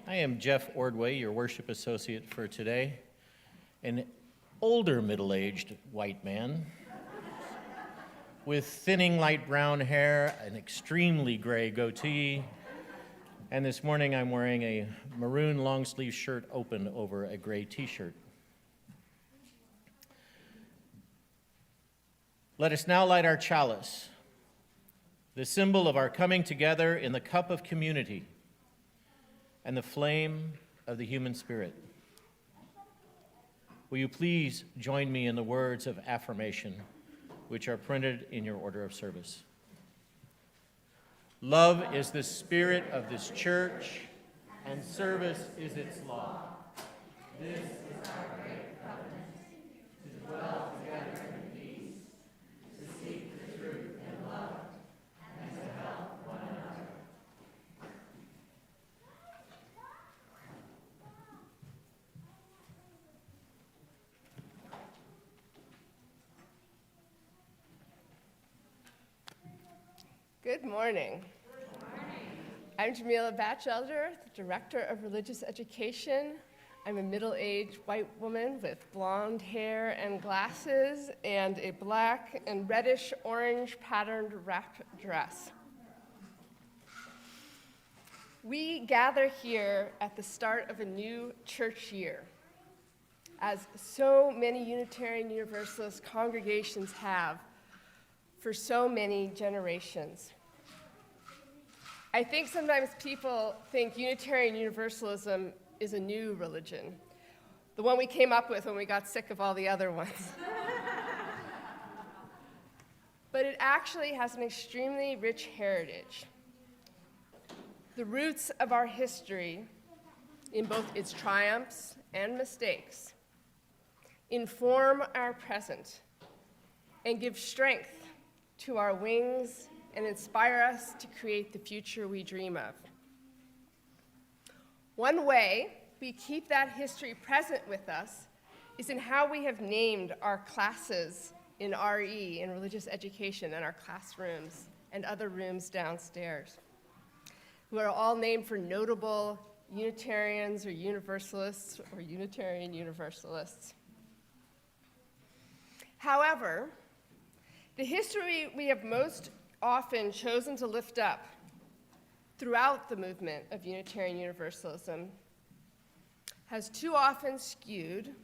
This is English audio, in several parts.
I am Jeff Ordway, your worship associate for today, an older middle-aged white man with thinning light brown hair, an extremely gray goatee, and this morning I'm wearing a maroon long-sleeve shirt open over a gray t-shirt. Let us now light our chalice, the symbol of our coming together in the cup of community and the flame of the human spirit. Will you please join me in the words of affirmation, which are printed in your order of service? Love is the spirit of this church, and service is its law. This is our great covenant, to dwell together in peace, to seek the truth in love, and to help one another. Good morning. I'm Jamila Batchelder, the Director of Religious Education. I'm a middle-aged white woman with blonde hair and glasses and a black and reddish-orange patterned wrap dress. We gather here at the start of a new church year, as so many Unitarian Universalist congregations have for so many generations. I think sometimes people think Unitarian Universalism is a new religion, the one we came up with when we got sick of all the other ones. But it actually has an extremely rich heritage. The roots of our history, in both its triumphs and mistakes, inform our present and give strength to our wings and inspire us to create the future we dream of. One way we keep that history present with us is in how we have named our classes in RE, in religious education, and our classrooms and other rooms downstairs, who are all named for notable Unitarians or Universalists or Unitarian Universalists. However, the history we have most often chosen to lift up throughout the movement of Unitarian Universalism has too often skewed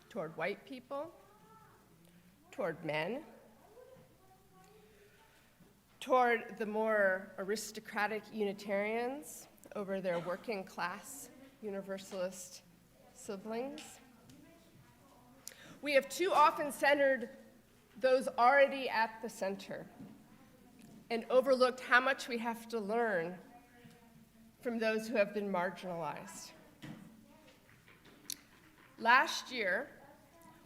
toward white people, toward men, toward the more aristocratic Unitarians over their working class Universalist siblings. We have too often centered those already at the center and overlooked how much we have to learn from those who have been marginalized. Last year,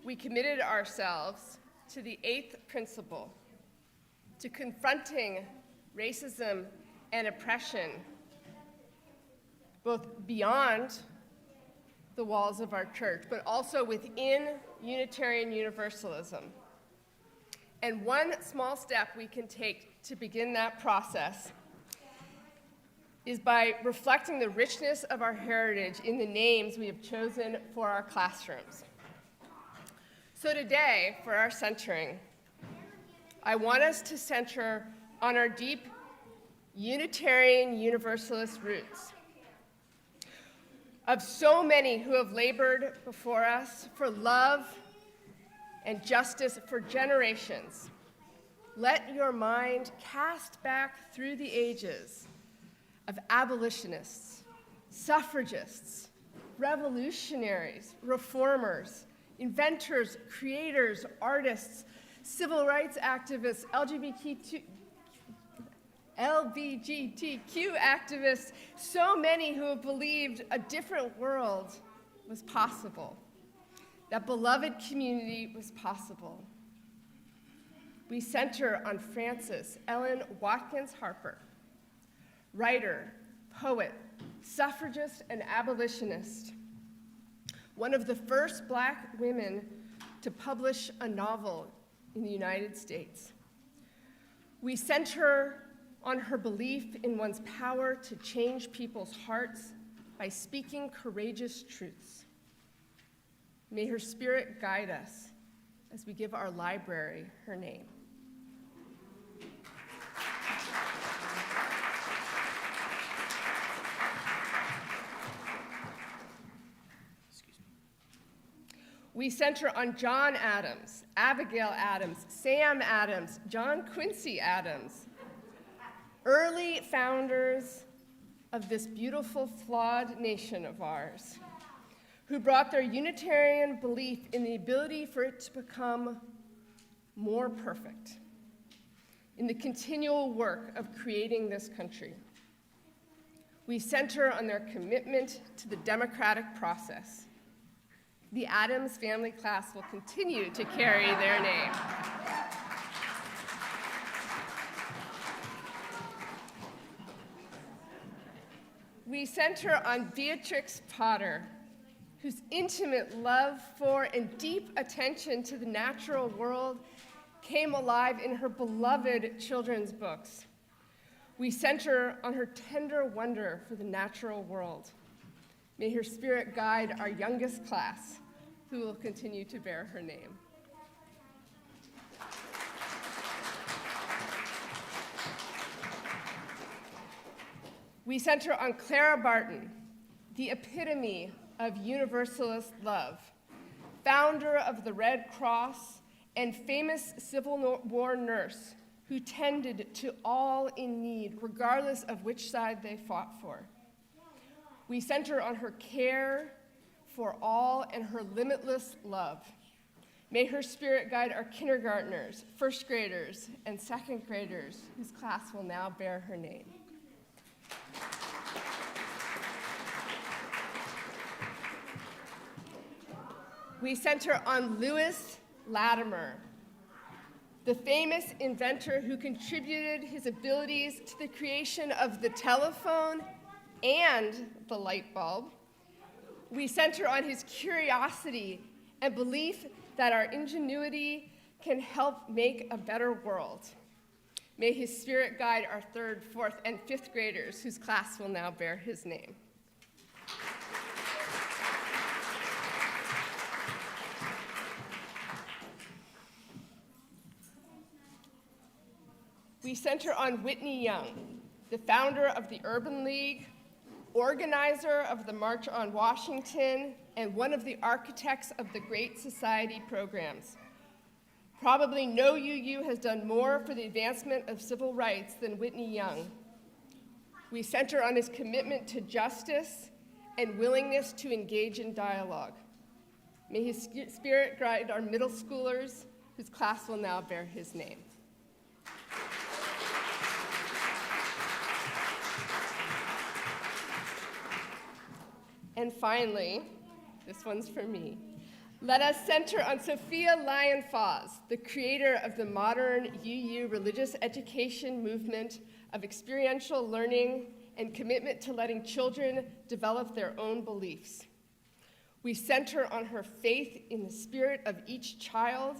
we committed ourselves to the 8th principle, to confronting racism and oppression, both beyond the walls of our church, but also within Unitarian Universalism. And one small step we can take to begin that process is by reflecting the richness of our heritage in the names we have chosen for our classrooms. So today, for our centering, I want us to center on our deep Unitarian Universalist roots of so many who have labored before us for love and justice for generations. Let your mind cast back through the ages of abolitionists, suffragists, revolutionaries, reformers, inventors, creators, artists, civil rights activists, LGBTQ activists, so many who have believed a different world was possible, that beloved community was possible. We center on Frances Ellen Watkins Harper, writer, poet, suffragist, and abolitionist, one of the first Black women to publish a novel in the United States. We center on her belief in one's power to change people's hearts by speaking courageous truths. May her spirit guide us as we give our library her name. We center on John Adams, Abigail Adams, Sam Adams, John Quincy Adams, early founders of this beautiful, flawed nation of ours, who brought their Unitarian belief in the ability for it to become more perfect in the continual work of creating this country. We center on their commitment to the democratic process. The Adams family class will continue to carry their name. We center on Beatrix Potter, whose intimate love for and deep attention to the natural world came alive in her beloved children's books. We center on her tender wonder for the natural world. May her spirit guide our youngest class, who will continue to bear her name. We center on Clara Barton, the epitome of Universalist love, founder of the Red Cross and famous Civil War nurse who tended to all in need, regardless of which side they fought for. We center on her care for all and her limitless love. May her spirit guide our kindergartners, first graders, and second graders, whose class will now bear her name. We center on Lewis Latimer, the famous inventor who contributed his abilities to the creation of the telephone and the light bulb. We center on his curiosity and belief that our ingenuity can help make a better world. May his spirit guide our third, fourth, and fifth graders, whose class will now bear his name. We center on Whitney Young, the founder of the Urban League, organizer of the March on Washington, and one of the architects of the Great Society programs. Probably no UU has done more for the advancement of civil rights than Whitney Young. We center on his commitment to justice and willingness to engage in dialogue. May his spirit guide our middle schoolers, whose class will now bear his name. And finally, this one's for me. Let us center on Sophia Lyon-Foss, the creator of the modern UU religious education movement of experiential learning and commitment to letting children develop their own beliefs. We center on her faith in the spirit of each child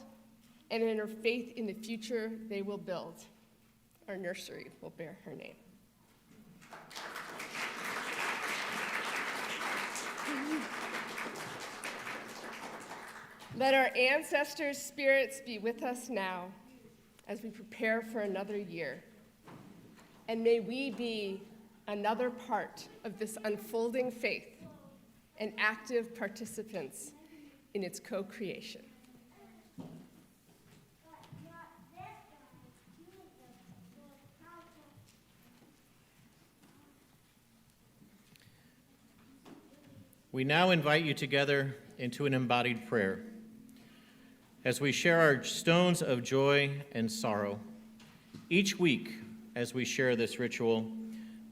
and in her faith in the future they will build. Our nursery will bear her name. Let our ancestors' spirits be with us now as we prepare for another year. And may we be another part of this unfolding faith and active participants in its co-creation. We now invite you together into an embodied prayer as we share our stones of joy and sorrow. Each week, as we share this ritual,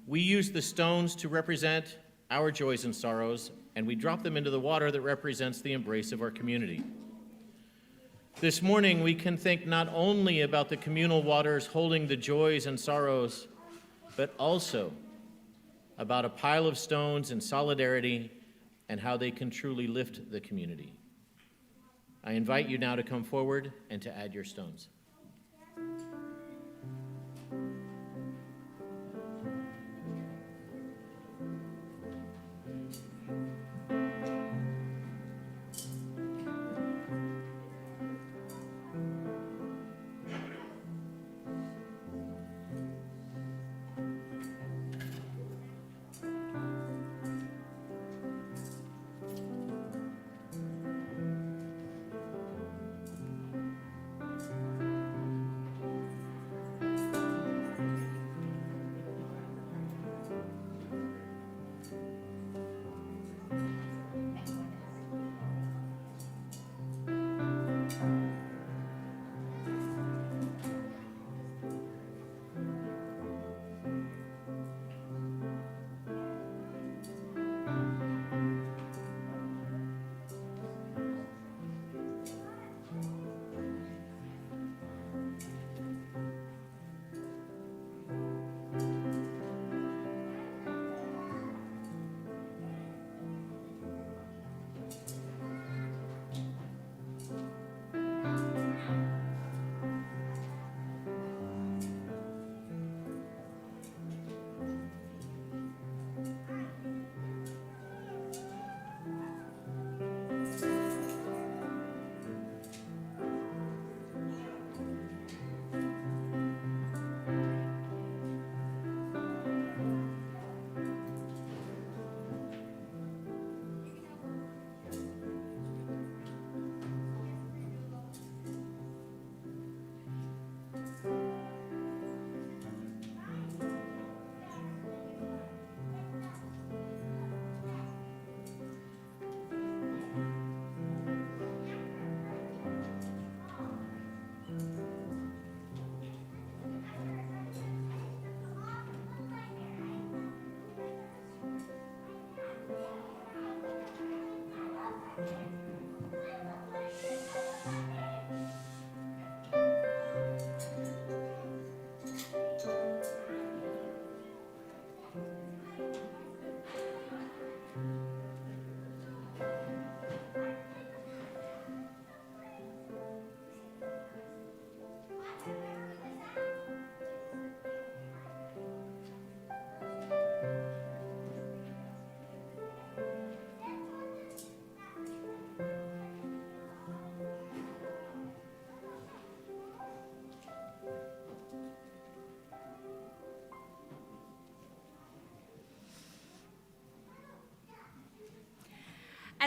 we use the stones to represent our joys and sorrows, and we drop them into the water that represents the embrace of our community. This morning, we can think not only about the communal waters holding the joys and sorrows, but also about a pile of stones in solidarity and how they can truly lift the community. I invite you now to come forward and to add your stones.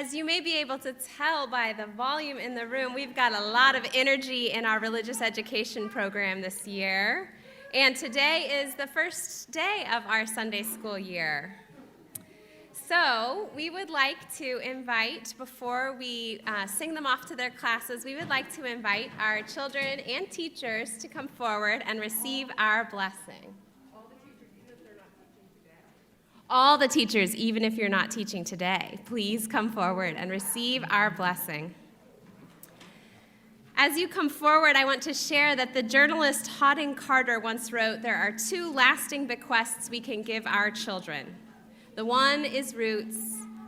As you may be able to tell by the volume in the room, we've got a lot of energy in our religious education program this year. And today is the first day of our Sunday school year. So we would like to invite, before we sing them off to their classes, we would like to invite our children and teachers to come forward and receive our blessing. All the teachers, even if you're not teaching today, please come forward and receive our blessing. As you come forward, I want to share that the journalist Housh Gordon once wrote, "There are two lasting bequests we can give our children. The one is roots,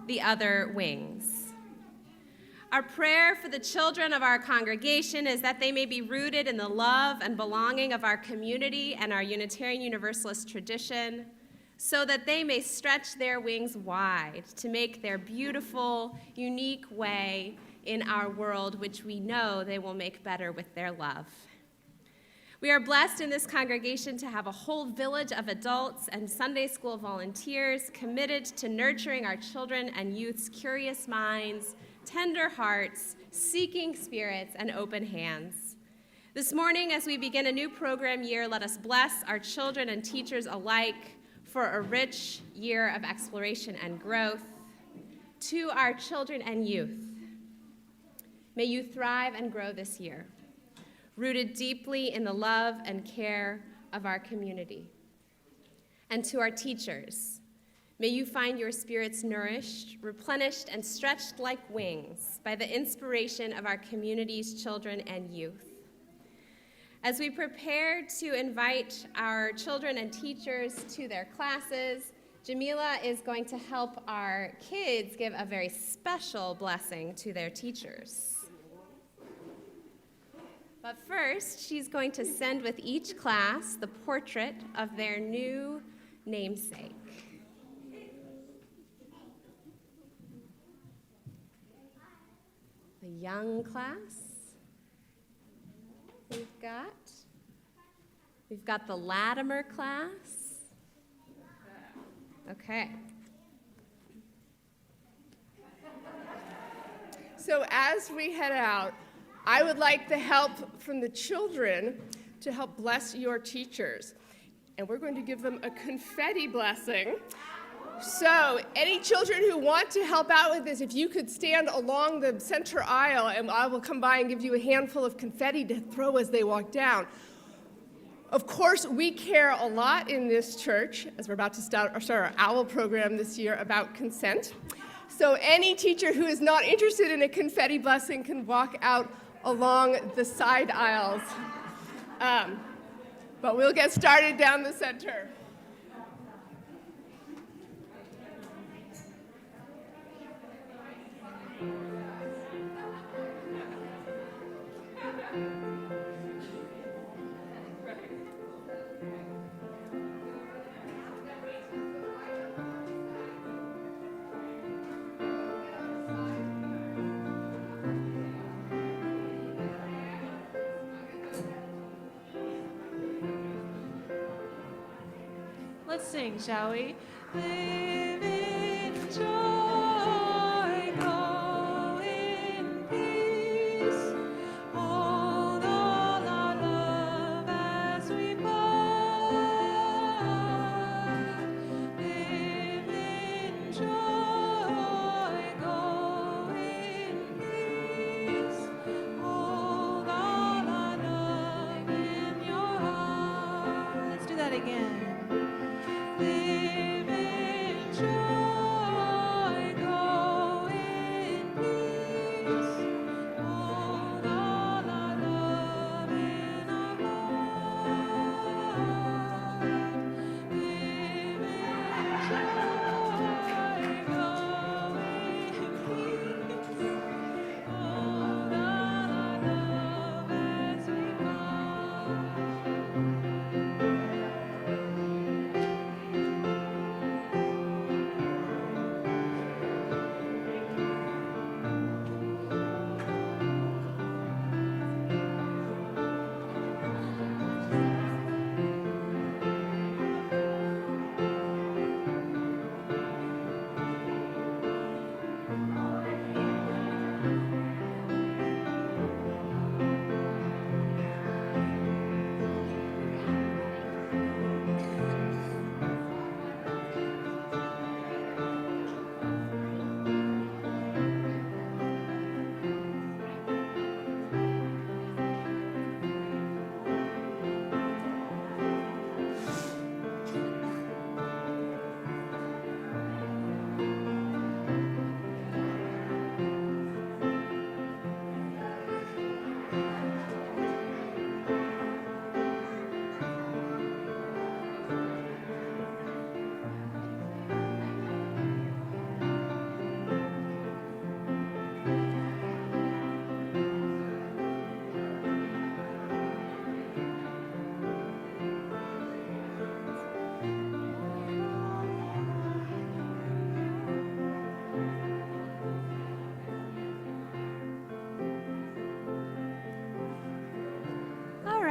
the other wings." Our prayer for the children of our congregation is that they may be rooted in the love and belonging of our community and our Unitarian Universalist tradition, so that they may stretch their wings wide to make their beautiful, unique way in our world, which we know they will make better with their love. We are blessed in this congregation to have a whole village of adults and Sunday school volunteers committed to nurturing our children and youth's curious minds, tender hearts, seeking spirits, and open hands. This morning, as we begin a new program year, let us bless our children and teachers alike for a rich year of exploration and growth. To our children and youth, may you thrive and grow this year, rooted deeply in the love and care of our community. And to our teachers, may you find your spirits nourished, replenished, and stretched like wings by the inspiration of our community's children and youth. As we prepare to invite our children and teachers to their classes, Jamila is going to help our kids give a very special blessing to their teachers. But first, she's going to send with each class the portrait of their new namesake. The young class. We've got the Latimer class. Okay. So as we head out, I would like the help from the children to help bless your teachers. And we're going to give them a confetti blessing. So any children who want to help out with this, if you could stand along the center aisle, and I will come by and give you a handful of confetti to throw as they walk down. Of course, we care a lot in this church, as we're about to start our OWL program this year, about consent. So any teacher who is not interested in a confetti blessing can walk out along the side aisles. But we'll get started down the center. Let's sing, shall we? Live in joy, go in peace. Hold all our love as we bond. Live in joy, go in peace. Hold all our love in your heart. Let's do that again. Live in joy.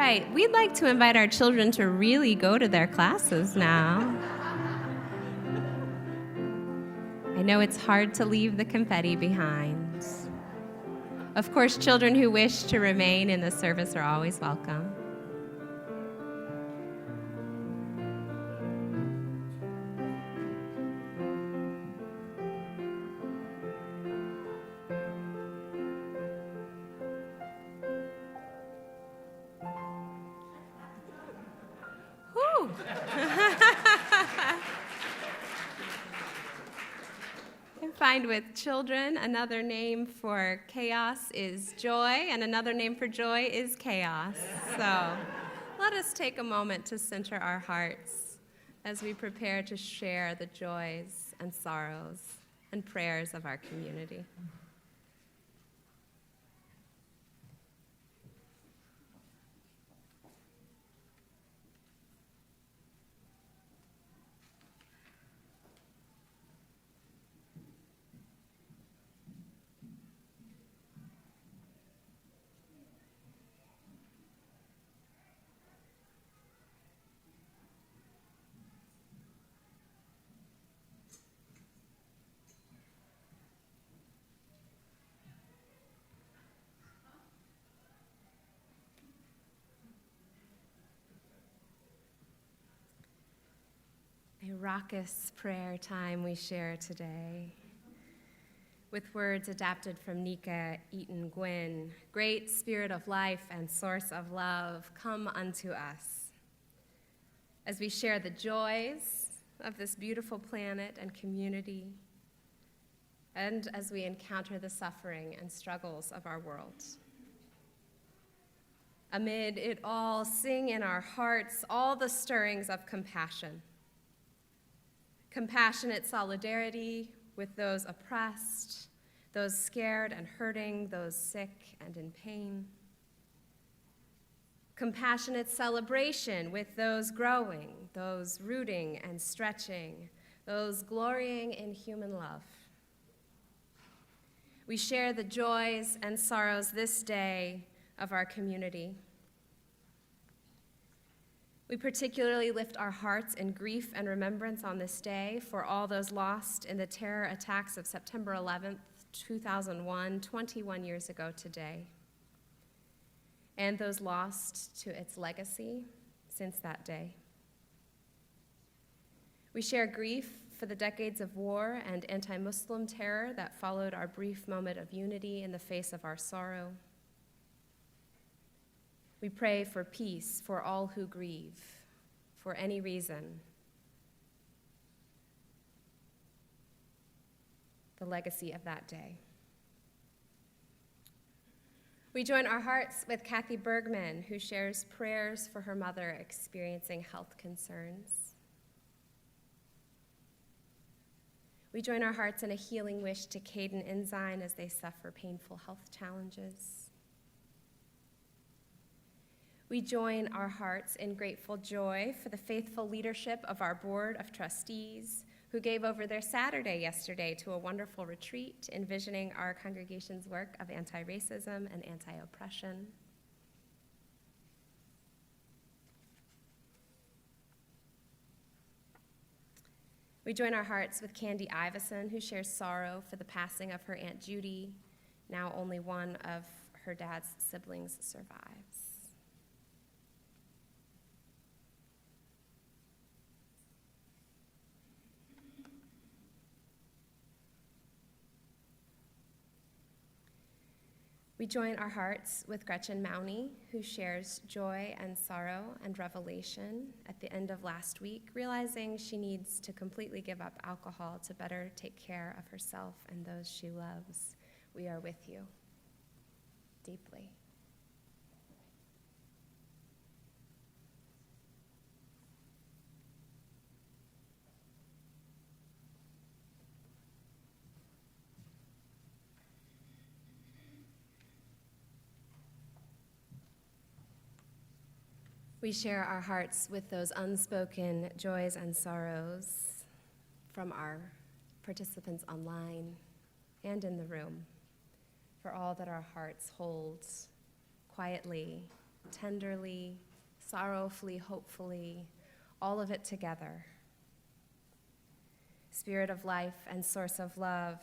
right, we'd like to invite our children to really go to their classes now. I know it's hard to leave the confetti behind. Of course, children who wish to remain in the service are always welcome. Whew. And find with children, another name for chaos is joy, and another name for joy is chaos. So let us take a moment to center our hearts as we prepare to share the joys and sorrows and prayers of our community. A raucous prayer time we share today, with words adapted from Nika Eaton Gwynn. Great Spirit of life and source of love, come unto us. As we share the joys of this beautiful planet and community, and as we encounter the suffering and struggles of our world. Amid it all, sing in our hearts all the stirrings of compassion. Compassionate solidarity with those oppressed, those scared and hurting, those sick and in pain. Compassionate celebration with those growing, those rooting and stretching, those glorying in human love. We share the joys and sorrows this day of our community. We particularly lift our hearts in grief and remembrance on this day for all those lost in the terror attacks of September 11th, 2001, 21 years ago today, and those lost to its legacy since that day. We share grief for the decades of war and anti-Muslim terror that followed our brief moment of unity in the face of our sorrow. We pray for peace for all who grieve, for any reason. The legacy of that day. We join our hearts with Kathy Bergman, who shares prayers for her mother experiencing health concerns. We join our hearts in a healing wish to Caden Ensign as they suffer painful health challenges. We join our hearts in grateful joy for the faithful leadership of our Board of Trustees, who gave over their Saturday yesterday to a wonderful retreat envisioning our congregation's work of anti-racism and anti-oppression. We join our hearts with Candy Iveson, who shares sorrow for the passing of her Aunt Judy. Now only one of her dad's siblings survives. We join our hearts with Gretchen Mowney, who shares joy and sorrow and revelation at the end of last week, realizing she needs to completely give up alcohol to better take care of herself and those she loves. We are with you deeply. We share our hearts with those unspoken joys and sorrows from our participants online and in the room, for all that our hearts hold quietly tenderly, sorrowfully, hopefully, all of it together. Spirit of life and source of love,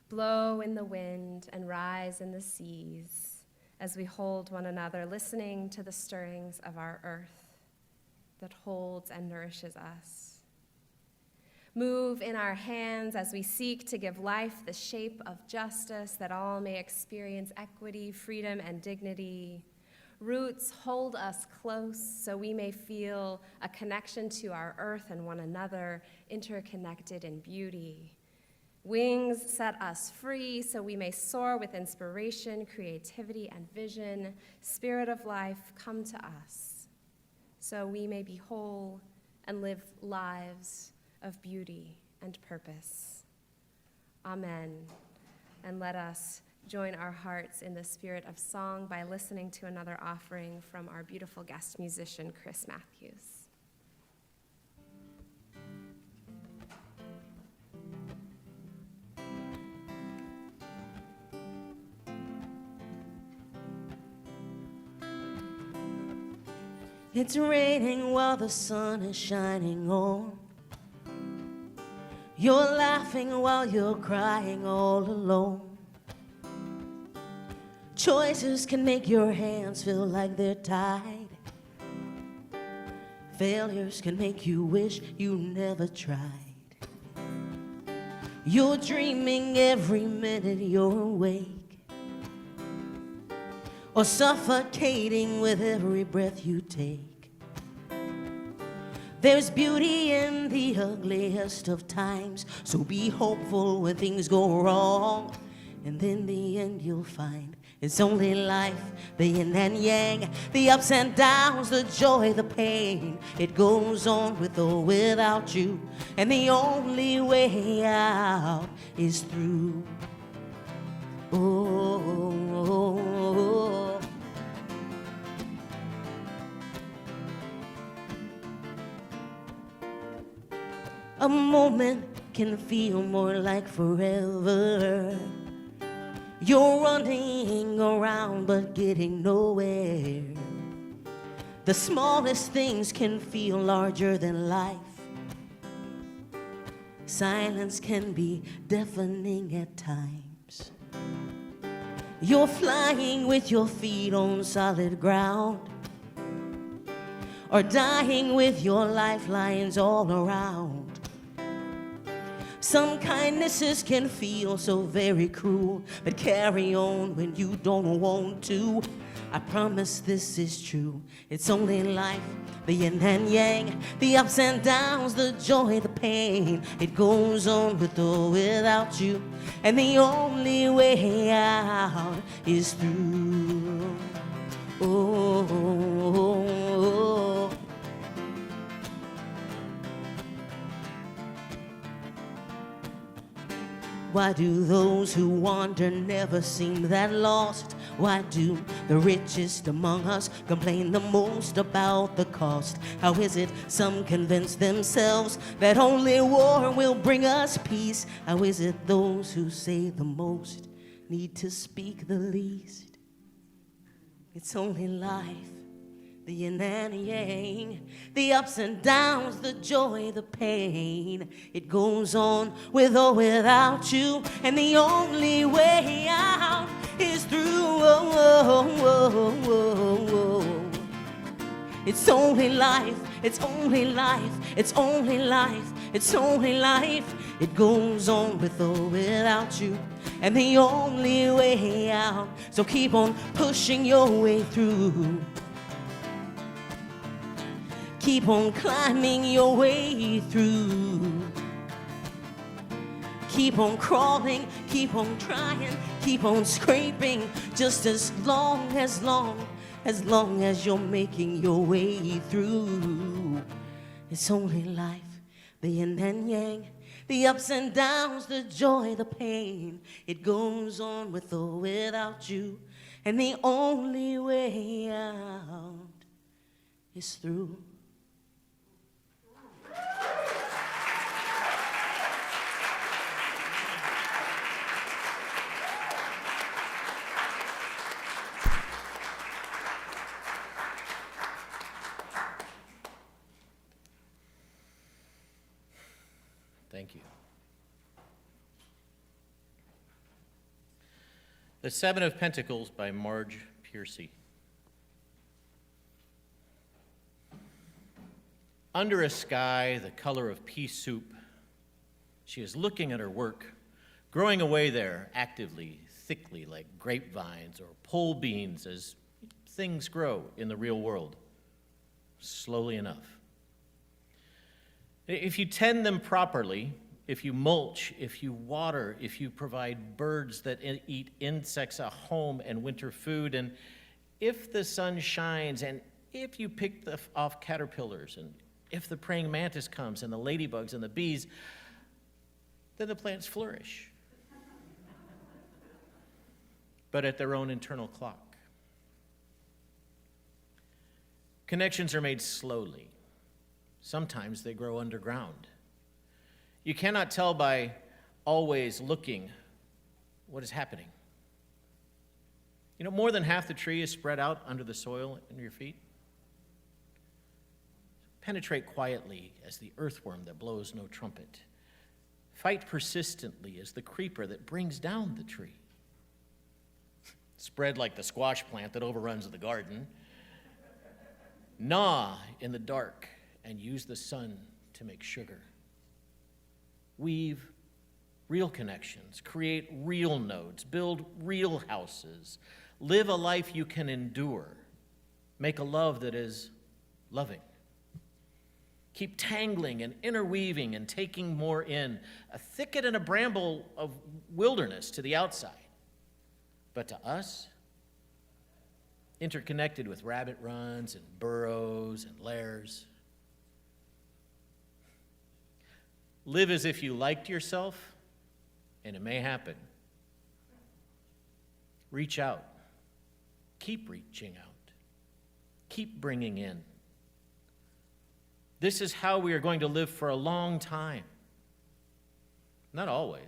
blow in the wind and rise in the seas as we hold one another, listening to the stirrings of our earth that holds and nourishes us. Move in our hands as we seek to give life the shape of justice, that all may experience equity, freedom, and dignity. Roots hold us close so we may feel a connection to our earth and one another, interconnected in beauty. Wings set us free so we may soar with inspiration, creativity, and vision. Spirit of life, come to us so we may be whole and live lives of beauty and purpose. Amen. And let us join our hearts in the spirit of song by listening to another offering from our beautiful guest musician, Chris Matthews. It's raining while the sun is shining on. You're laughing while you're crying all alone. Choices can make your hands feel like they're tied. Failures can make you wish you never tried. You're dreaming every minute you're awake, or suffocating with every breath you take. There's beauty in the ugliest of times, so be hopeful when things go wrong, and in the end you'll find it's only life, the yin and yang, the ups and downs, the joy, the pain. It goes on with or without you, and the only way out is through. Oh. A moment can feel more like forever. You're running around but getting nowhere. The smallest things can feel larger than life. Silence can be deafening at times. You're flying with your feet on solid ground, or dying with your lifelines all around. Some kindnesses can feel so very cruel, but carry on when you don't want to. I promise this is true. It's only life, the yin and yang, the ups and downs, the joy, the pain. It goes on with or without you, and the only way out is through. Oh, oh, oh. Why do those who wander never seem that lost? Why do the richest among us complain the most about the cost? How is it some convince themselves that only war will bring us peace? How is it those who say the most need to speak the least? It's only life, the yin and yang, the ups and downs, the joy, the pain. It goes on with or without you, and the only way out is through. It's only life, it's only life, it's only life, it's only life. It goes on with or without you, and the only way out. So keep on pushing your way through. Keep on climbing your way through. Keep on crawling, keep on trying, keep on scraping, just as long as you're making your way through. It's only life, the yin and yang, the ups and downs, the joy, the pain. It goes on with or without you, and the only way out is through. The Seven of Pentacles by Marge Piercy. Under a sky the color of pea soup, she is looking at her work, growing away there actively, thickly, like grapevines or pole beans as things grow in the real world, slowly enough. If you tend them properly, if you mulch, if you water, if you provide birds that eat insects a home and winter food, and if the sun shines, and if you pick off caterpillars, and if the praying mantis comes, and the ladybugs and the bees, then the plants flourish. But at their own internal clock. Connections are made slowly. Sometimes they grow underground. You cannot tell by always looking what is happening. You know, more than half the tree is spread out under the soil under your feet. Penetrate quietly as the earthworm that blows no trumpet. Fight persistently as the creeper that brings down the tree. Spread like the squash plant that overruns the garden. Gnaw in the dark and use the sun to make sugar. Weave real connections, create real nodes, build real houses, live a life you can endure, make a love that is loving. Keep tangling and interweaving and taking more in, a thicket and a bramble of wilderness to the outside. But to us, interconnected with rabbit runs and burrows and lairs. Live as if you liked yourself, and it may happen. Reach out. Keep reaching out. Keep bringing in. This is how we are going to live for a long time. Not always.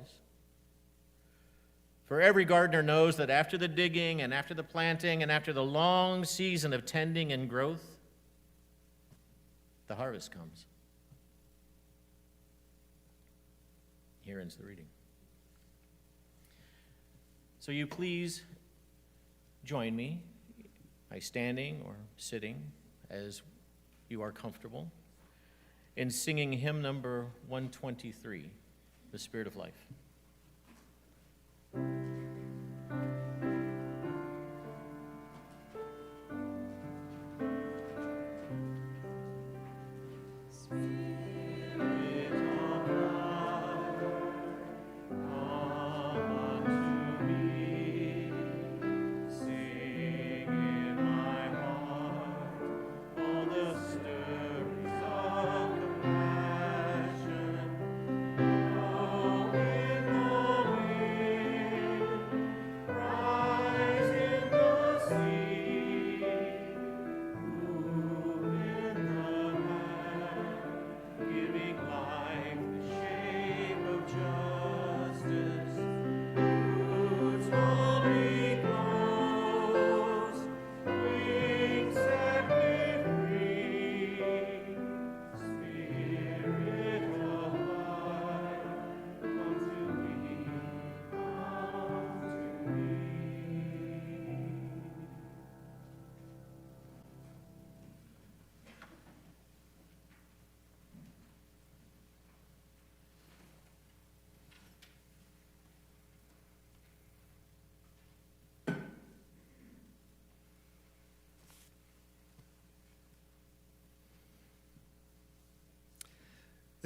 For every gardener knows that after the digging and after the planting and after the long season of tending and growth, the harvest comes. Here ends the reading. So you please join me by standing or sitting as you are comfortable in singing hymn number 123, The Spirit of Life.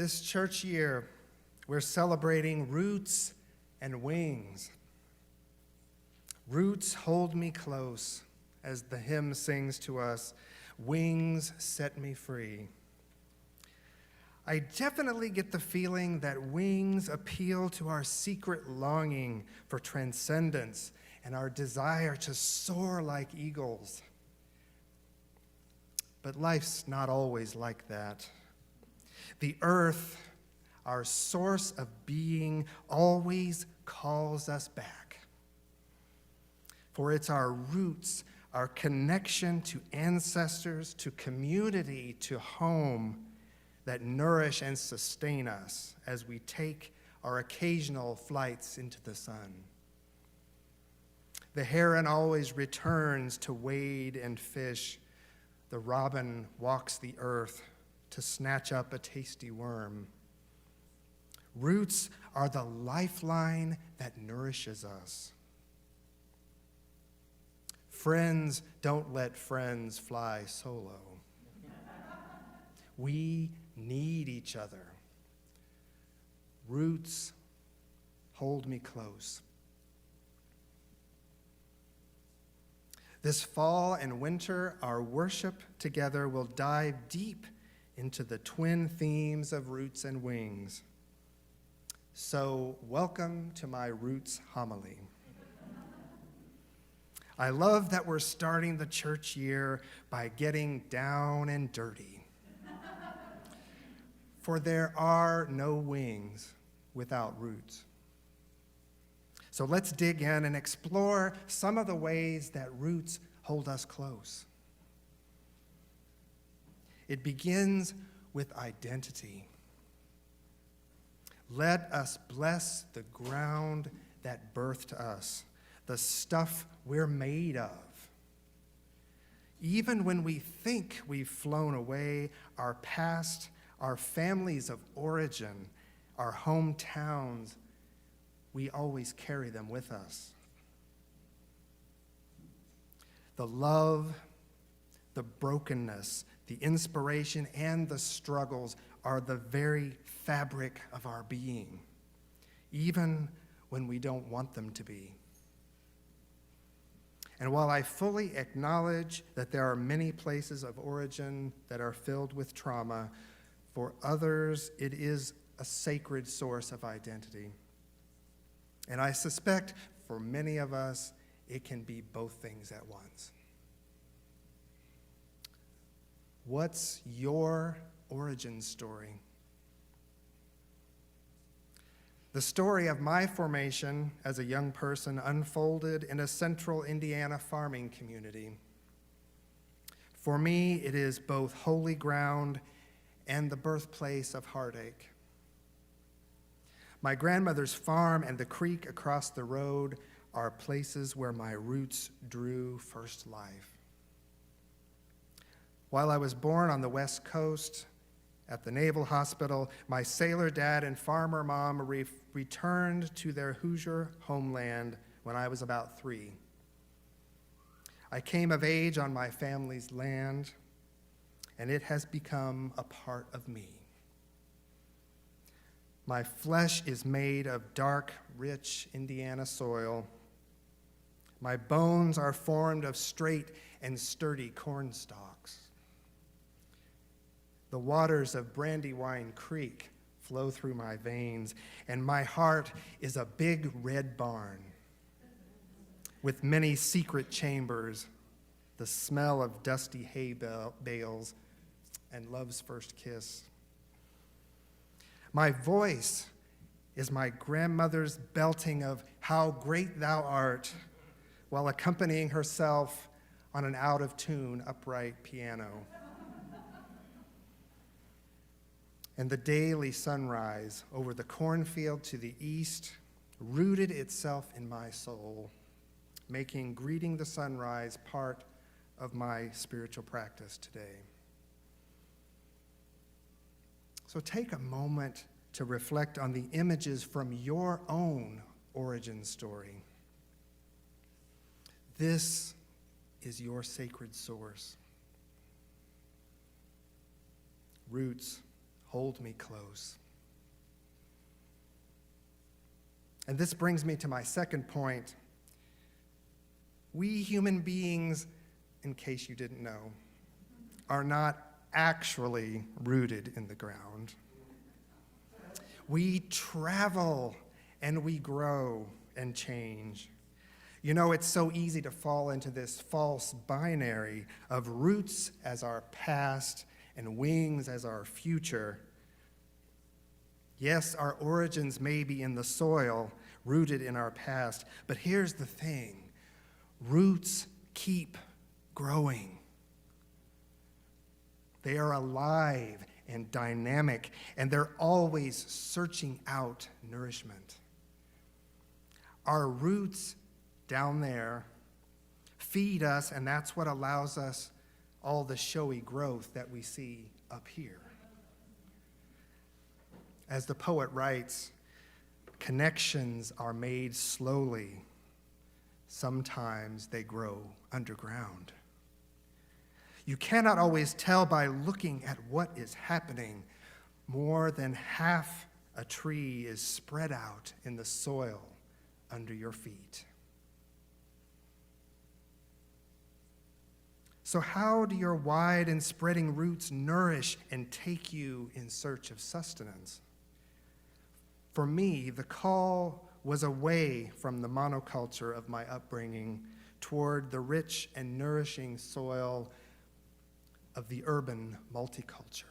This church year, we're celebrating roots and wings. Roots hold me close, as the hymn sings to us, wings set me free. I definitely get the feeling that wings appeal to our secret longing for transcendence and our desire to soar like eagles. But life's not always like that. The earth, our source of being, always calls us back. For it's our roots, our connection to ancestors, to community, to home, that nourish and sustain us as we take our occasional flights into the sun. The heron always returns to wade and fish. The robin walks the earth to snatch up a tasty worm. Roots are the lifeline that nourishes us. Friends don't let friends fly solo. We need each other. Roots hold me close. This fall and winter, our worship together will dive deep into the twin themes of roots and wings. So, welcome to my Roots homily. I love that we're starting the church year by getting down and dirty. For there are no wings without roots. So let's dig in and explore some of the ways that roots hold us close. It begins with identity. Let us bless the ground that birthed us, the stuff we're made of. Even when we think we've flown away, our past, our families of origin, our hometowns, we always carry them with us. The love, the brokenness, the inspiration, and the struggles are the very fabric of our being, even when we don't want them to be. And while I fully acknowledge that there are many places of origin that are filled with trauma, for others it is a sacred source of identity. And I suspect for many of us, it can be both things at once. What's your origin story? The story of my formation as a young person unfolded in a central Indiana farming community. For me, it is both holy ground and the birthplace of heartache. My grandmother's farm and the creek across the road are places where my roots drew first life. While I was born on the West Coast at the Naval Hospital, my sailor dad and farmer mom returned to their Hoosier homeland when I was about 3. I came of age on my family's land, and it has become a part of me. My flesh is made of dark, rich Indiana soil. My bones are formed of straight and sturdy corn stalks. The waters of Brandywine Creek flow through my veins, and my heart is a big red barn with many secret chambers, the smell of dusty hay bales, and love's first kiss. My voice is my grandmother's belting of "How Great Thou Art," while accompanying herself on an out-of-tune upright piano. And the daily sunrise over the cornfield to the east rooted itself in my soul, making greeting the sunrise part of my spiritual practice today. So take a moment to reflect on the images from your own origin story. This is your sacred source. Roots hold me close. And this brings me to my second point. We human beings, in case you didn't know, are not actually rooted in the ground. We travel and we grow and change. You know, it's so easy to fall into this false binary of roots as our past and wings as our future. Yes, our origins may be in the soil, rooted in our past, but here's the thing. Roots keep growing. They are alive and dynamic, and they're always searching out nourishment. Our roots down there, feed us, and that's what allows us all the showy growth that we see up here. As the poet writes, connections are made slowly. Sometimes they grow underground. You cannot always tell by looking at what is happening. More than half a tree is spread out in the soil under your feet. So how do your wide and spreading roots nourish and take you in search of sustenance? For me, the call was away from the monoculture of my upbringing toward the rich and nourishing soil of the urban multiculture.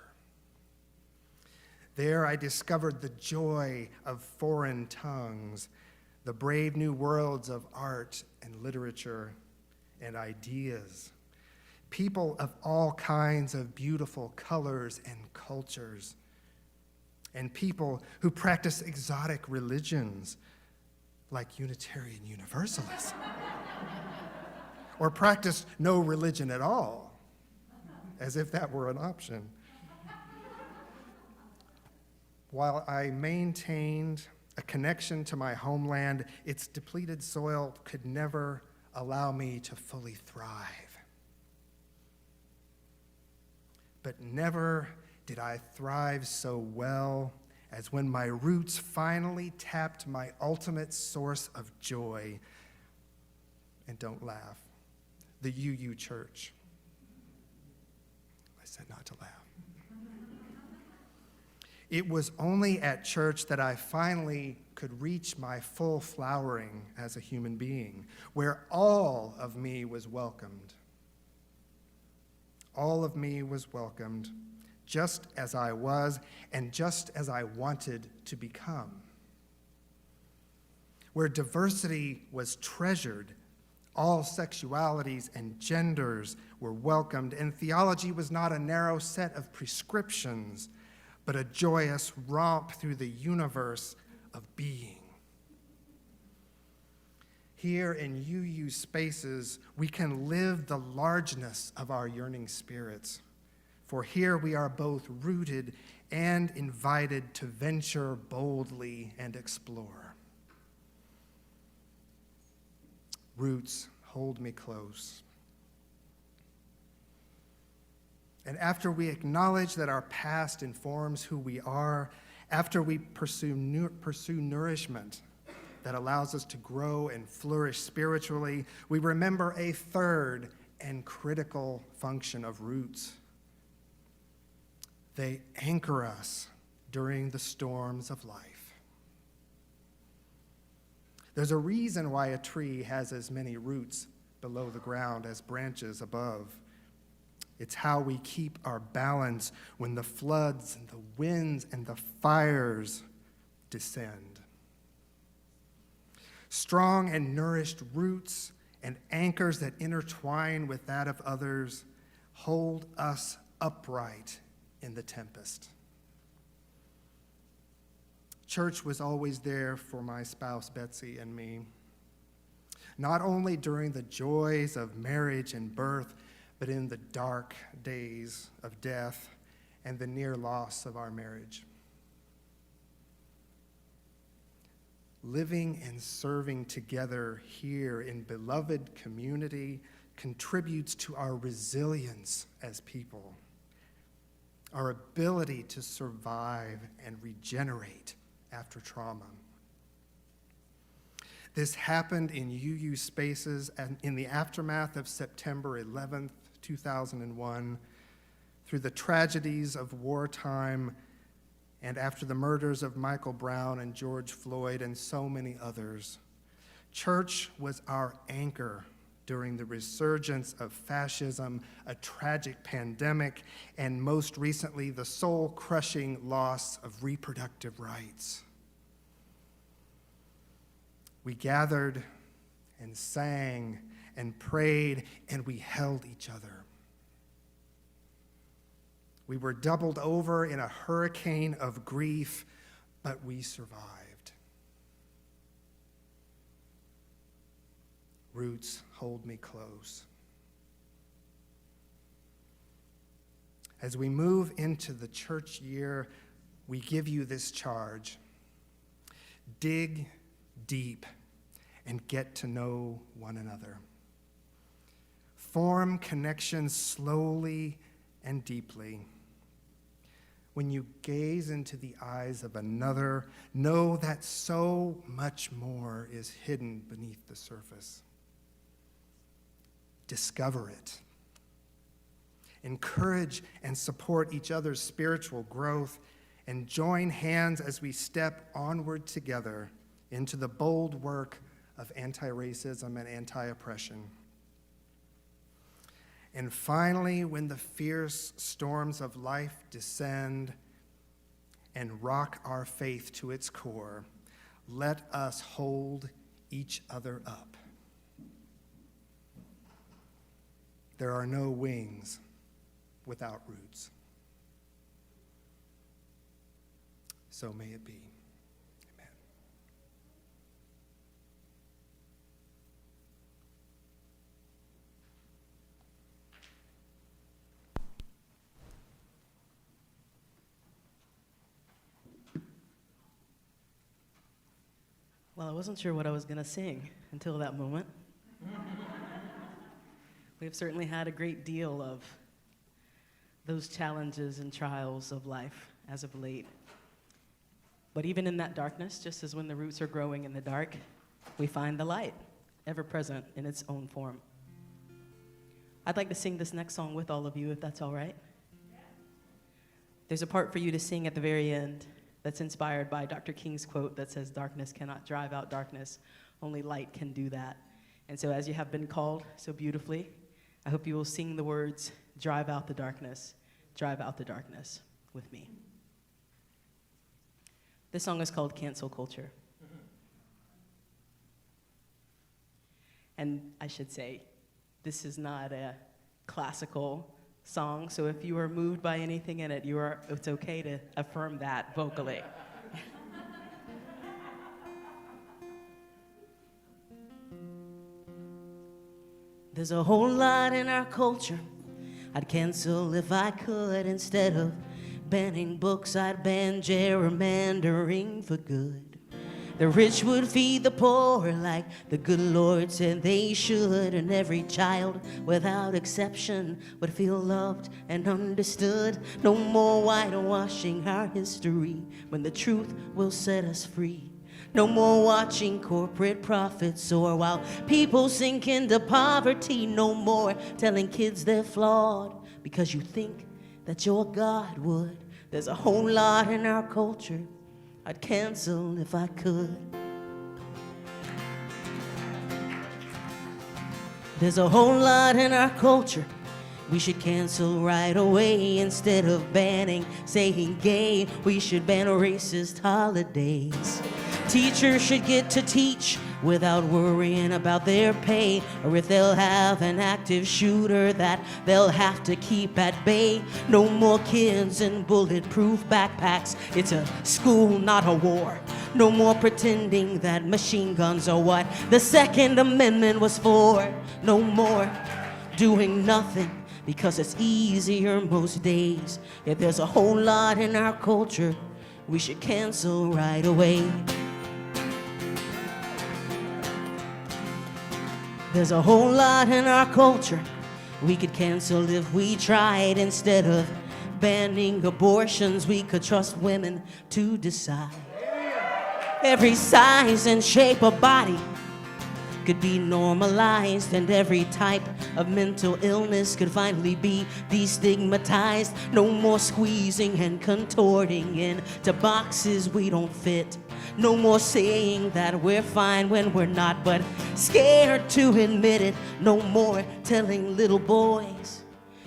There I discovered the joy of foreign tongues, the brave new worlds of art and literature and ideas, people of all kinds of beautiful colors and cultures, and people who practice exotic religions like Unitarian Universalists, or practice no religion at all, as if that were an option. While I maintained a connection to my homeland, its depleted soil could never allow me to fully thrive. But never did I thrive so well as when my roots finally tapped my ultimate source of joy. And don't laugh, the UU Church. I said not to laugh. It was only at church that I finally could reach my full flowering as a human being, where all of me was welcomed. All of me was welcomed, just as I was and just as I wanted to become. Where diversity was treasured, all sexualities and genders were welcomed, and theology was not a narrow set of prescriptions, but a joyous romp through the universe of being. Here in UU spaces, we can live the largeness of our yearning spirits, for here we are both rooted and invited to venture boldly and explore. Roots hold me close. And after we acknowledge that our past informs who we are, after we pursue nourishment that allows us to grow and flourish spiritually, we remember a third and critical function of roots. They anchor us during the storms of life. There's a reason why a tree has as many roots below the ground as branches above. It's how we keep our balance when the floods and the winds and the fires descend. Strong and nourished roots and anchors that intertwine with that of others hold us upright in the tempest. Church was always there for my spouse, Betsy, and me, not only during the joys of marriage and birth, but in the dark days of death and the near loss of our marriage. Living and serving together here in beloved community contributes to our resilience as people, our ability to survive and regenerate after trauma. This happened in UU spaces and in the aftermath of September 11th, 2001, through the tragedies of wartime and after the murders of Michael Brown and George Floyd and so many others. Church was our anchor during the resurgence of fascism, a tragic pandemic, and most recently, the soul-crushing loss of reproductive rights. We gathered and sang and prayed, and we held each other. We were doubled over in a hurricane of grief, but we survived. roots hold me close. As we move into the church year, we give you this charge. Dig deep and get to know one another. Form connections slowly and deeply. When you gaze into the eyes of another, know that so much more is hidden beneath the surface. Discover it. Encourage and support each other's spiritual growth, and join hands as we step onward together into the bold work of anti-racism and anti-oppression. And finally, when the fierce storms of life descend and rock our faith to its core, let us hold each other up. There are no wings without roots. So may it be. Amen. Well, I wasn't sure what I was going to sing until that moment. We've certainly had a great deal of those challenges and trials of life as of late. But even in that darkness, just as when the roots are growing in the dark, we find the light, ever present in its own form. I'd like to sing this next song with all of you, if that's all right. There's a part for you to sing at the very end that's inspired by Dr. King's quote that says, "Darkness cannot drive out darkness, only light can do that." And so as you have been called so beautifully, I hope you will sing the words, drive out the darkness with me. This song is called Cancel Culture. And I should say, this is not a classical song, so if you are moved by anything in it, it's okay to affirm that vocally. There's a whole lot in our culture I'd cancel if I could. Instead of banning books, I'd ban gerrymandering for good. The rich would feed the poor like the good Lord said they should, and every child without exception would feel loved and understood. No more whitewashing our history when the truth will set us free. No more watching corporate profits soar while people sink into poverty. No more telling kids they're flawed because you think that your God would. There's a whole lot in our culture I'd cancel if I could. There's a whole lot in our culture we should cancel right away. Instead of banning saying gay, we should ban racist holidays. Teachers should get to teach without worrying about their pay, or if they'll have an active shooter that they'll have to keep at bay. No more kids in bulletproof backpacks. It's a school, not a war. No more pretending that machine guns are what the Second Amendment was for. No more doing nothing because it's easier most days. If there's a whole lot in our culture we should cancel right away. There's a whole lot in our culture we could cancel if we tried. Instead of banning abortions, we could trust women to decide. Every size and shape of body could be normalized, and every type of mental illness could finally be destigmatized. No more squeezing and contorting into boxes we don't fit. No more saying that we're fine when we're not, but scared to admit it. No more telling little boys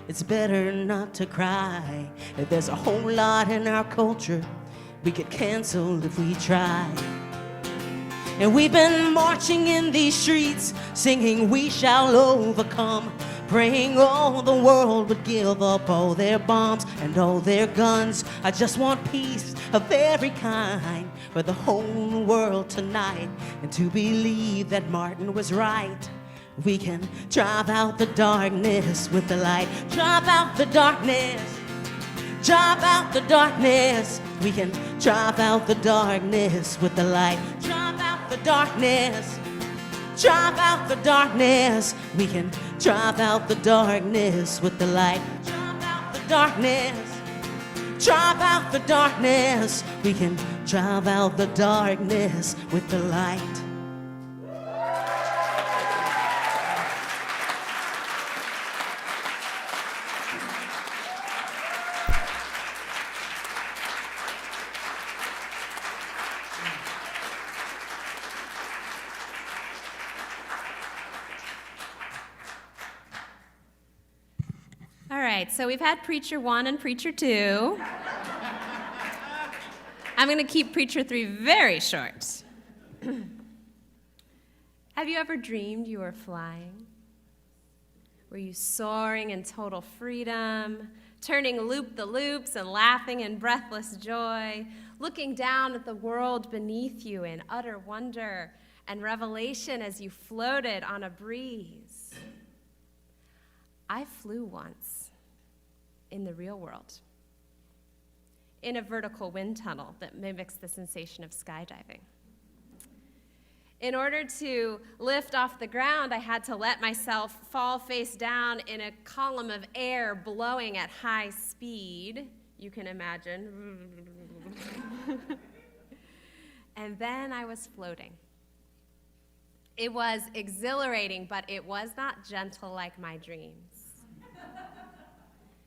it's better not to cry. If there's a whole lot in our culture we could cancel if we tried. And we've been marching in these streets, singing we shall overcome, praying all the world would give up all their bombs and all their guns. I just want peace of every kind for the whole world tonight, and to believe that Martin was right We can drive out the darkness with the light. Drive out the darkness. Drive out the darkness. We can drive out the darkness with the light. Drive out the darkness. Drive out the darkness. We can drive out the darkness with the light. Drive out the darkness. Drive out the darkness. We can drive out the darkness with the light. All right, so we've had Preacher 1 and Preacher 2. I'm going to keep Preacher 3 very short. Have you ever dreamed you were flying? Were you soaring in total freedom, turning loop-the-loops and laughing in breathless joy, looking down at the world beneath you in utter wonder and revelation as you floated on a breeze? I flew once in the real world, in a vertical wind tunnel that mimics the sensation of skydiving. In order to lift off the ground, I had to let myself fall face down in a column of air blowing at high speed. You can imagine. And then I was floating. It was exhilarating, but it was not gentle like my dreams.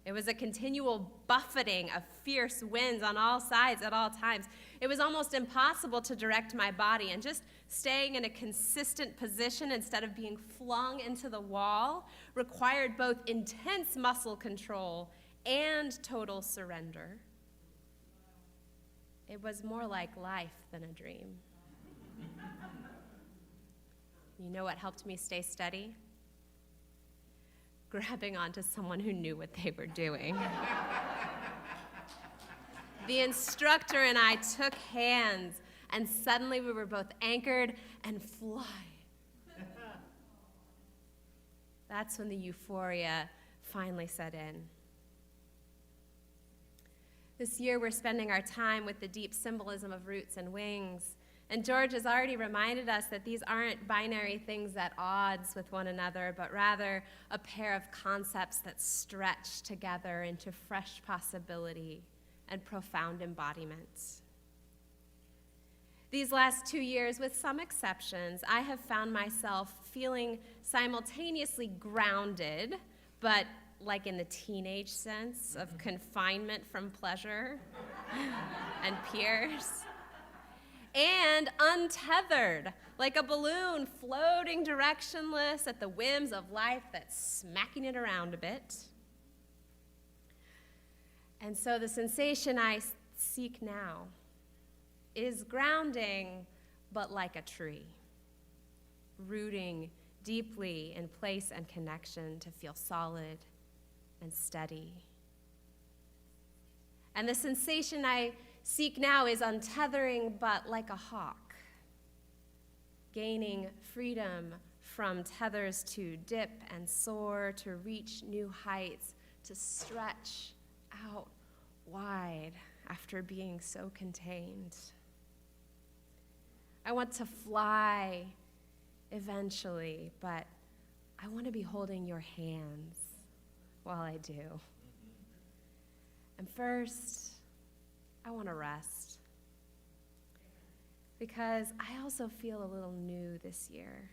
It was a continual buffeting of fierce winds on all sides at all times. It was almost impossible to direct my body, and just staying in a consistent position instead of being flung into the wall required both intense muscle control and total surrender. It was more like life than a dream. You know what helped me stay steady? Grabbing onto someone who knew what they were doing. The instructor and I took hands, and suddenly we were both anchored and flying. That's when the euphoria finally set in. This year we're spending our time with the deep symbolism of roots and wings. And George has already reminded us that these aren't binary things at odds with one another, but rather a pair of concepts that stretch together into fresh possibility and profound embodiment. These last 2 years, with some exceptions, I have found myself feeling simultaneously grounded, but like in the teenage sense of confinement from pleasure and peers, and untethered, like a balloon floating directionless at the whims of life that's smacking it around a bit. And so the sensation I seek now is grounding, but like a tree, rooting deeply in place and connection to feel solid and steady. And the sensation I seek now is untethering, but like a hawk, gaining freedom from tethers to dip and soar, to reach new heights, to stretch out wide after being so contained. I want to fly eventually, but I want to be holding your hands while I do. And first, I want to rest, because I also feel a little new this year,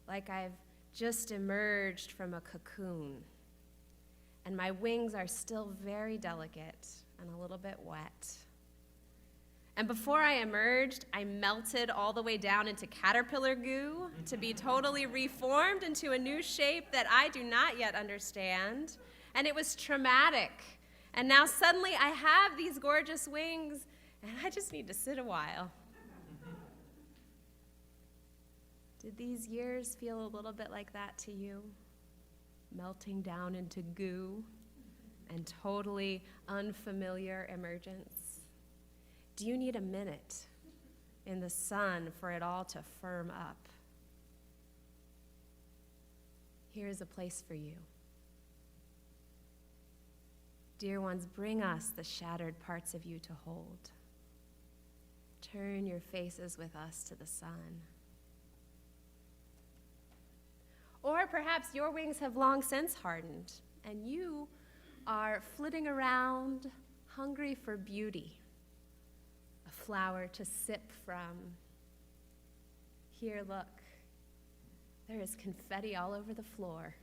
like I've just emerged from a cocoon, and my wings are still very delicate and a little bit wet. And before I emerged, I melted all the way down into caterpillar goo to be totally reformed into a new shape that I do not yet understand, and it was traumatic. And now suddenly I have these gorgeous wings, and I just need to sit a while. Did these years feel a little bit like that to you? Melting down into goo and totally unfamiliar emergence? Do you need a minute in the sun for it all to firm up? here is a place for you. Dear ones, bring us the shattered parts of you to hold. Turn your faces with us to the sun. Or perhaps your wings have long since hardened, and you are flitting around, hungry for beauty, a flower to sip from. Here, look, there is confetti all over the floor.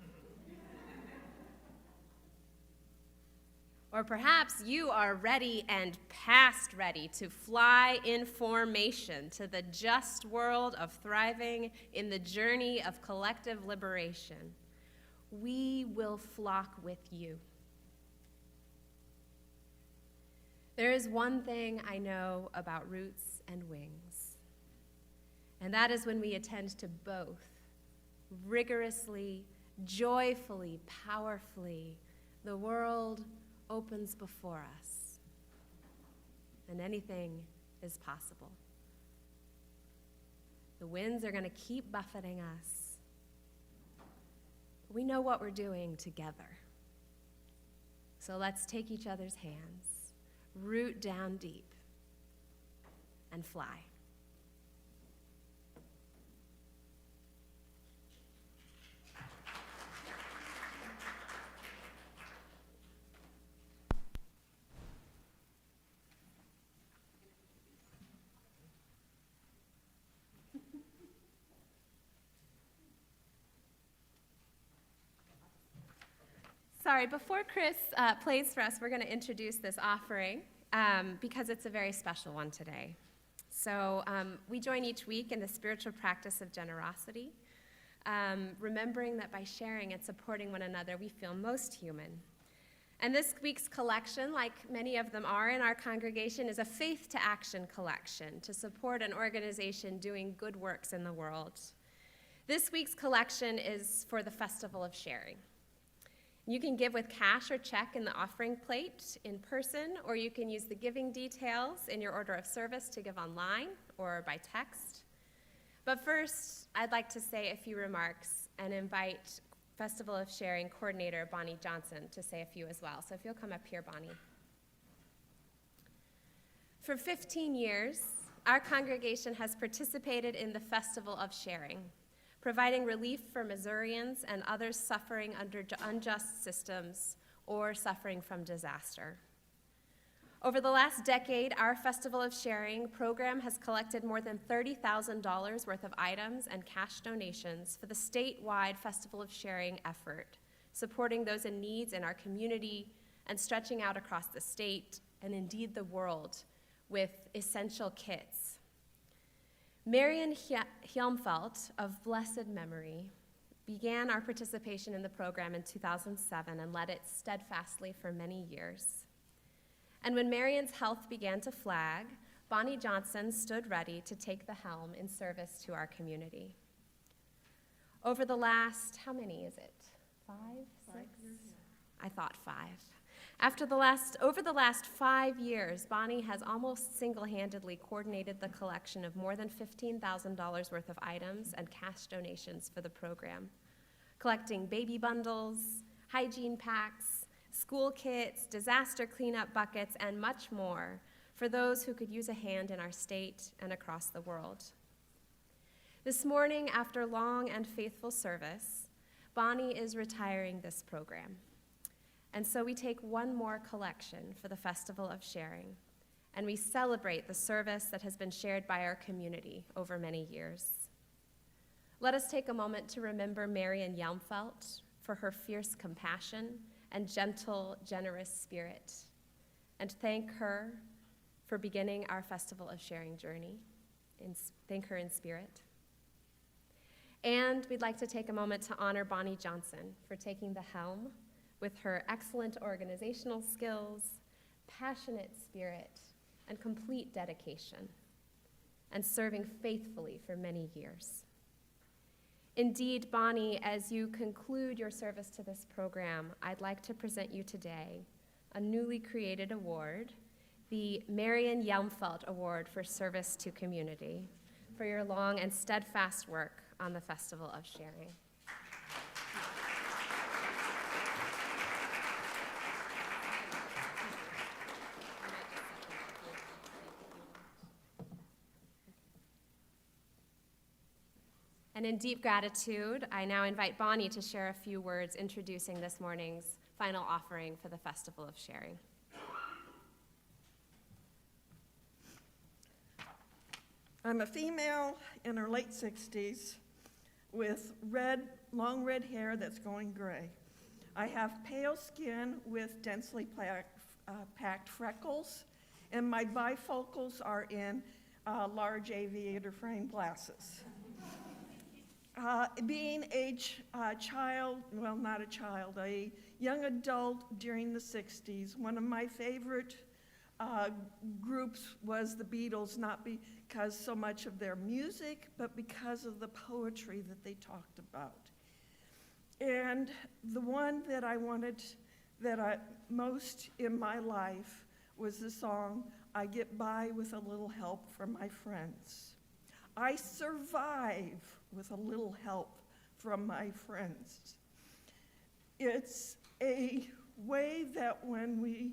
Or perhaps you are ready and past ready to fly in formation to the just world of thriving in the journey of collective liberation. We will flock with you. There is one thing I know about roots and wings, and that is when we attend to both, rigorously, joyfully, powerfully, the world opens before us, and anything is possible. The winds are going to keep buffeting us. We know what we're doing together. So let's take each other's hands, root down deep, and fly. Sorry, before Chris plays for us, we're going to introduce this offering because it's a very special one today. So we join each week in the spiritual practice of generosity, remembering that by sharing and supporting one another, we feel most human. And this week's collection, like many of them are in our congregation, is a Faith to Action collection to support an organization doing good works in the world. This week's collection is for the Festival of Sharing. You can give with cash or check in the offering plate in person, or you can use the giving details in your order of service to give online or by text. But first, I'd like to say a few remarks and invite Festival of Sharing coordinator Bonnie Johnson to say a few as well. So if you'll come up here, Bonnie. For 15 years, our congregation has participated in the Festival of Sharing, providing relief for Missourians and others suffering under unjust systems or suffering from disaster. Over the last decade, our Festival of Sharing program has collected more than $30,000 worth of items and cash donations for the statewide Festival of Sharing effort, supporting those in needs in our community and stretching out across the state and indeed the world with essential kits. Marian Hjelmfeldt, of blessed memory, began our participation in the program in 2007 and led it steadfastly for many years. And when Marian's health began to flag, Bonnie Johnson stood ready to take the helm in service to our community. Over the last, how many is it? 5, 6? I thought 5. Over the last 5 years, Bonnie has almost single-handedly coordinated the collection of more than $15,000 worth of items and cash donations for the program, collecting baby bundles, hygiene packs, school kits, disaster cleanup buckets, and much more for those who could use a hand in our state and across the world. This morning, after long and faithful service, Bonnie is retiring this program. And so we take one more collection for the Festival of Sharing, and we celebrate the service that has been shared by our community over many years. Let us take a moment to remember Marian Hjelmfeldt for her fierce compassion and gentle, generous spirit, and thank her for beginning our Festival of Sharing journey. Thank her in spirit. And we'd like to take a moment to honor Bonnie Johnson for taking the helm with her excellent organizational skills, passionate spirit, and complete dedication, and serving faithfully for many years. Indeed, Bonnie, as you conclude your service to this program, I'd like to present you today a newly created award, the Marian Hjelmfeldt Award for Service to Community, for your long and steadfast work on the Festival of Sharing. And in deep gratitude, I now invite Bonnie to share a few words introducing this morning's final offering for the Festival of Sharing. I'm a female in her late 60s with long red hair that's going gray. I have pale skin with densely packed freckles, and my bifocals are in large aviator frame glasses. Being a child, well, not a child, a young adult during the 60s, one of my favorite groups was the Beatles, not because so much of their music, but because of the poetry that they talked about. And the one that I wanted most in my life was the song, I Get By With a Little Help from My Friends. I survive with a little help from my friends. It's a way that when we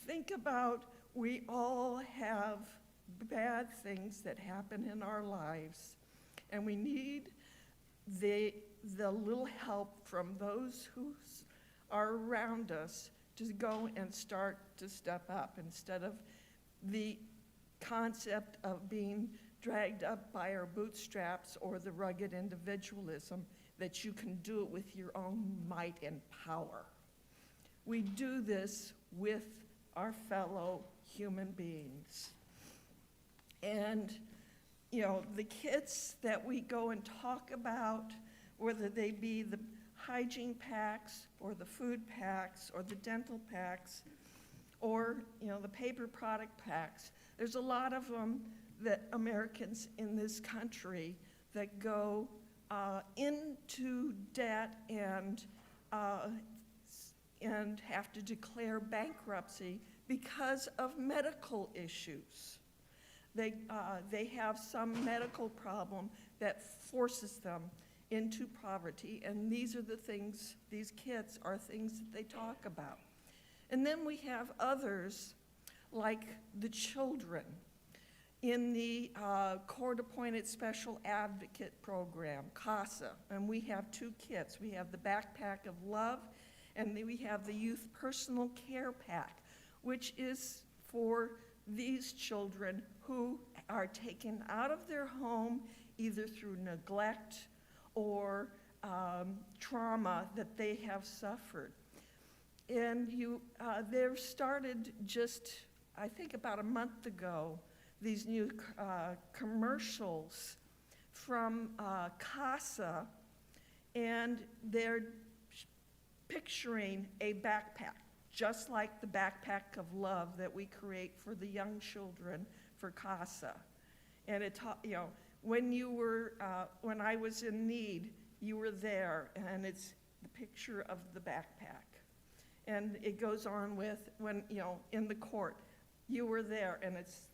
think about we all have bad things that happen in our lives, and we need the little help from those who are around us to go and start to step up instead of the concept of being dragged up by our bootstraps or the rugged individualism that you can do it with your own might and power. We do this with our fellow human beings. And, you know, the kits that we go and talk about, whether they be the hygiene packs or the food packs or the dental packs or, you know, the paper product packs, there's a lot of them that Americans in this country that go into debt and have to declare bankruptcy because of medical issues. They have some medical problem that forces them into poverty, and these are the things, these kits are things that they talk about. And then we have others, like the children in the Court-Appointed Special Advocate Program, CASA, and we have two kits. We have the Backpack of Love, and then we have the Youth Personal Care Pack, which is for these children who are taken out of their home either through neglect or trauma that they have suffered. And they've started just, I think about a month ago, these new commercials from CASA, and they're picturing a backpack, just like the Backpack of Love that we create for the young children for CASA. And it, you know, when I was in need, you were there, and it's the picture of the backpack. And it goes on with when, you know, in the court, you were there, and it's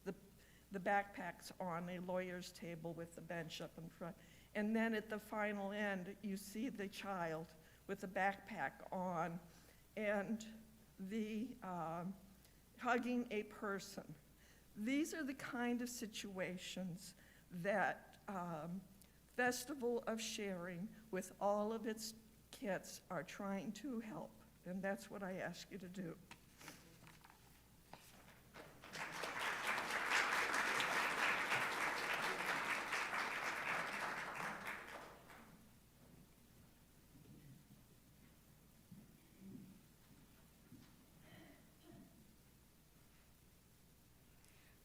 the backpack's on a lawyer's table with the bench up in front. And then at the final end, you see the child with the backpack on and the hugging a person. These are the kind of situations that Festival of Sharing, with all of its kits, are trying to help. And that's what I ask you to do.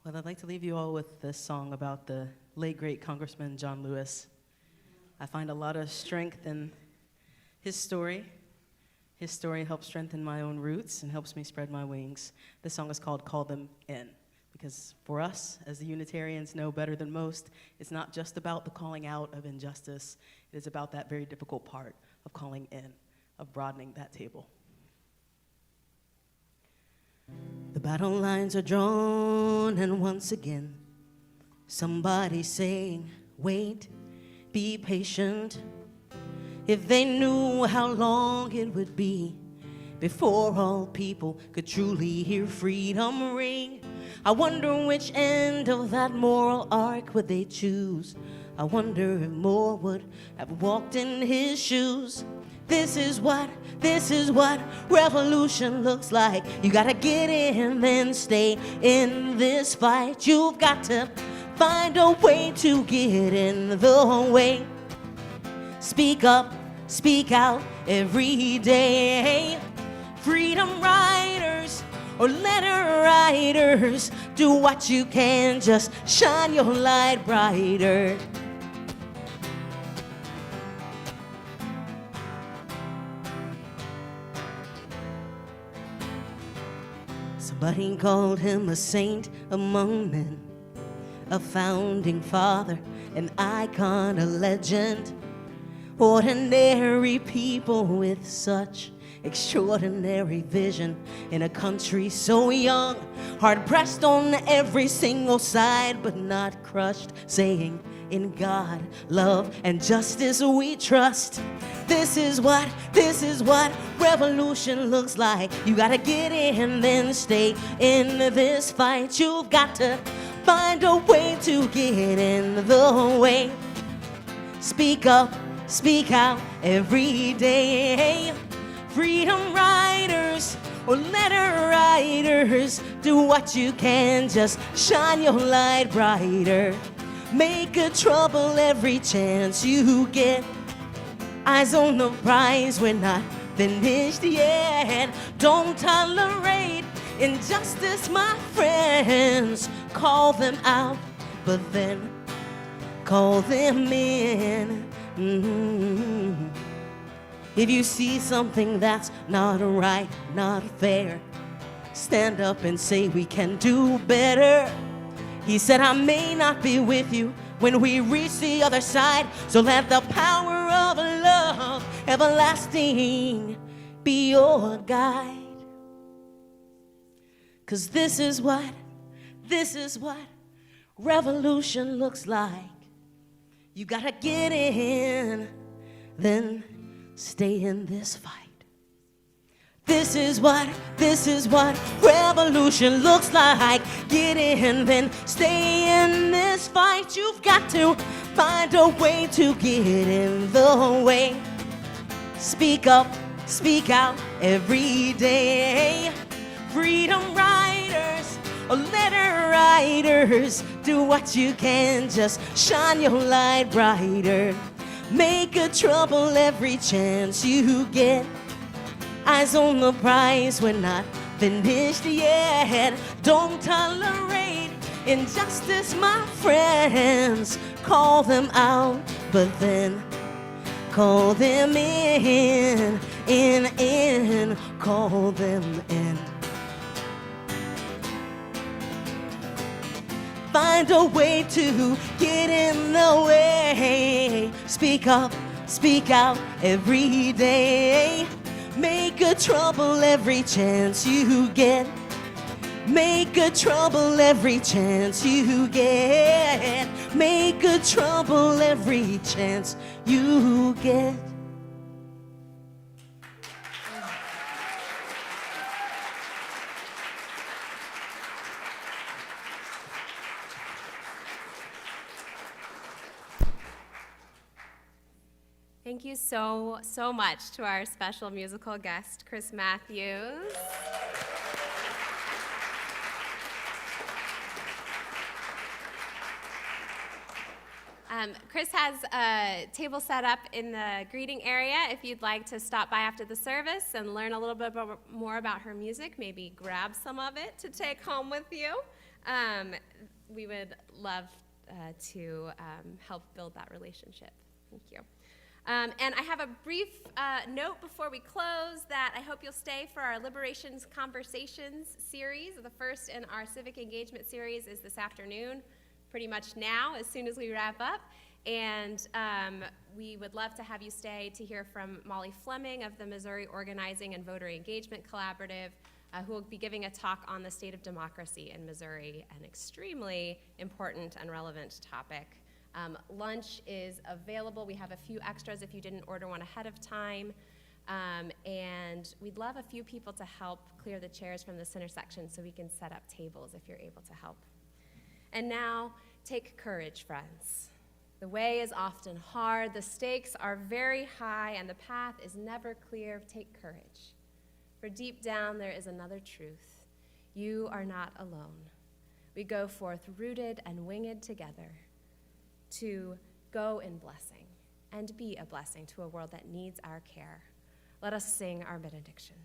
Well, I'd like to leave you all with this song about the late, great Congressman John Lewis. I find a lot of strength in his story. His story helps strengthen my own roots and helps me spread my wings. This song is called Call Them In, because for us, as the Unitarians know better than most, it's not just about the calling out of injustice. It is about that very difficult part of calling in, of broadening that table. The battle lines are drawn, and once again, somebody's saying, wait, be patient. If they knew how long it would be before all people could truly hear freedom ring, I wonder which end of that moral arc would they choose. I wonder if more would have walked in his shoes. This is what revolution looks like. You gotta get in, then stay in this fight. You've got to find a way to get in the way. Speak up, speak out every day. Freedom riders or letter writers, do what you can, just shine your light brighter. Somebody called him a saint among men, a founding father, an icon, a legend. Ordinary people with such extraordinary vision in a country so young, hard-pressed on every single side, but not crushed, saying, in God, love, and justice we trust. This is what revolution looks like. You gotta get in, then stay in this fight. You've got to find a way to get in the way. Speak up, speak out every day. Freedom riders or letter writers, do what you can, just shine your light brighter. Make a trouble every chance you get. Eyes on the prize, we're not finished yet. Don't tolerate injustice, my friends. Call them out, but then call them in. If you see something that's not right, not fair, stand up and say we can do better. He said, I may not be with you when we reach the other side, so let the power of love everlasting be your guide. 'Cause this is what revolution looks like. You gotta get in, then stay in this fight. This is what revolution looks like. Get in, then stay in this fight. You've got to find a way to get in the way. Speak up, speak out every day. Freedom riders or letter writers, do what you can, just shine your light brighter. Make a trouble every chance you get. Eyes on the prize, we're not finished yet. Don't tolerate injustice, my friends. Call them out, but then call them in, call them in. Find a way to get in the way. Speak up, speak out every day. Make a trouble every chance you get. Make a trouble every chance you get. Make a trouble every chance you get. Thank you so much to our special musical guest, Chris Matthews. Chris has a table set up in the greeting area if you'd like to stop by after the service and learn a little bit more about her music, maybe grab some of it to take home with you. We would love to help build that relationship. Thank you. And I have a brief note before we close that I hope you'll stay for our Liberations Conversations series. The first in our civic engagement series is this afternoon, pretty much now, as soon as we wrap up. And we would love to have you stay to hear from Molly Fleming of the Missouri Organizing and Voter Engagement Collaborative, who will be giving a talk on the state of democracy in Missouri, an extremely important and relevant topic. Lunch is available. We have a few extras if you didn't order one ahead of time. And we'd love a few people to help clear the chairs from the center section so we can set up tables if you're able to help. And now, take courage, friends. The way is often hard, the stakes are very high, and the path is never clear. Take courage. For deep down, there is another truth. You are not alone. We go forth rooted and winged together to go in blessing and be a blessing to a world that needs our care. Let us sing our benediction.